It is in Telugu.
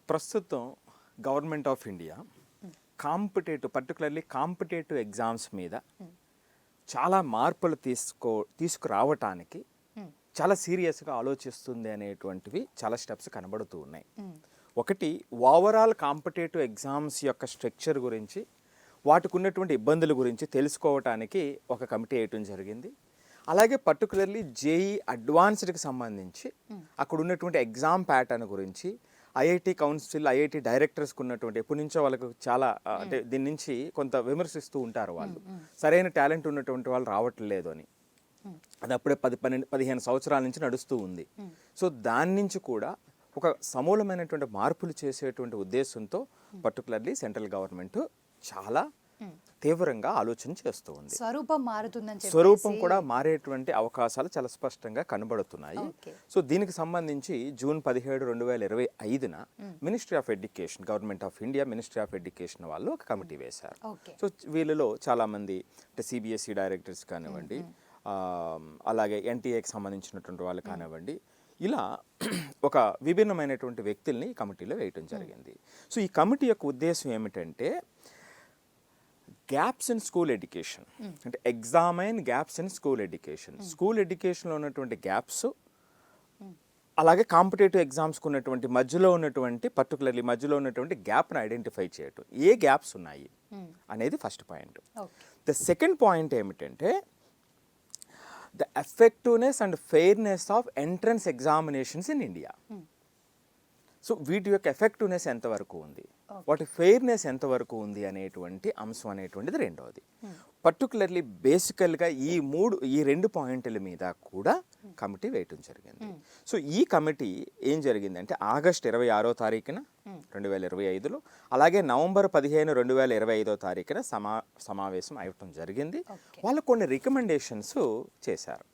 ప్రస్తుతం government of India particularly competitive exams మీద చాలా మార్పులు తీసుకురావటానికి చాలా సీరియస్గా ఆలోచిస్తుంది అనేటువంటివి చాలా స్టెప్స్ కనబడుతూ ఉన్నాయి. ఒకటి, ఓవరాల్ కాంపిటేటివ్ ఎగ్జామ్స్ యొక్క స్ట్రక్చర్ గురించి, వాటికి ఉన్నటువంటి ఇబ్బందుల గురించి తెలుసుకోవటానికి ఒక కమిటీ వేయటం జరిగింది. అలాగే పర్టికులర్లీ జేఈ అడ్వాన్స్డ్కి సంబంధించి అక్కడ ఉన్నటువంటి ఎగ్జామ్ ప్యాటర్న్ గురించి ఐఐటి కౌన్సిల్, ఐఐటి డైరెక్టర్స్కి ఉన్నటువంటి ఎప్పటి నుంచో వాళ్ళకు చాలా అంటే దీని నుంచి కొంత విమర్శిస్తూ ఉంటారు. వాళ్ళు సరైన టాలెంట్ ఉన్నటువంటి వాళ్ళు రావట్లేదు అని. అది అప్పుడే 10-15 సంవత్సరాల నుంచి నడుస్తూ ఉంది. సో దాని నుంచి కూడా ఒక సమూలమైనటువంటి మార్పులు చేసేటువంటి ఉద్దేశంతో పర్టికులర్లీ సెంట్రల్ గవర్నమెంట్ చాలా తీవ్రంగా ఆలోచన చేస్తూ ఉంది. స్వరూపం కూడా మారేటువంటి అవకాశాలు చాలా స్పష్టంగా కనబడుతున్నాయి. సో దీనికి సంబంధించి June 17, 2025 ministry of education, government of India ministry of education వాళ్ళు ఒక కమిటీ వేశారు. సో వీళ్ళలో చాలామంది అంటే సిబిఎస్ఈ డైరెక్టర్స్ కానివ్వండి, అలాగే ఎన్టీఏకి సంబంధించినటువంటి వాళ్ళు కానివ్వండి, ఇలా ఒక విభిన్నమైనటువంటి వ్యక్తుల్ని ఈ కమిటీలో వేయటం జరిగింది. సో ఈ కమిటీ యొక్క ఉద్దేశం ఏమిటంటే గ్యాప్స్ ఇన్ స్కూల్ ఎడ్యుకేషన్, అంటే ఎగ్జామైన్ gaps in school education, school ఎడ్యుకేషన్లో ఉన్నటువంటి గ్యాప్స్, అలాగే కాంపిటేటివ్ ఎగ్జామ్స్కి ఉన్నటువంటి మధ్యలో ఉన్నటువంటి గ్యాప్ను ఐడెంటిఫై చేయటం, ఏ గ్యాప్స్ ఉన్నాయి అనేది first point. The second point ఏమిటంటే the effectiveness and fairness of entrance examinations in India. So వీటి యొక్క ఎఫెక్టివ్నెస్ ఎంతవరకు ఉంది, వాటి ఫెయిర్నెస్ ఎంతవరకు ఉంది అనేటువంటి అంశం అనేటువంటిది రెండవది. పర్టికులర్లీ బేసికల్గా ఈ రెండు పాయింట్ల మీద కూడా కమిటీ వేయటం జరిగింది. సో ఈ కమిటీ ఏం జరిగిందంటే ఆగస్టు 26, 2025 అలాగే నవంబర్ 15, 2025 సమావేశం అవ్వటం జరిగింది. వాళ్ళు కొన్ని రికమెండేషన్స్ చేశారు.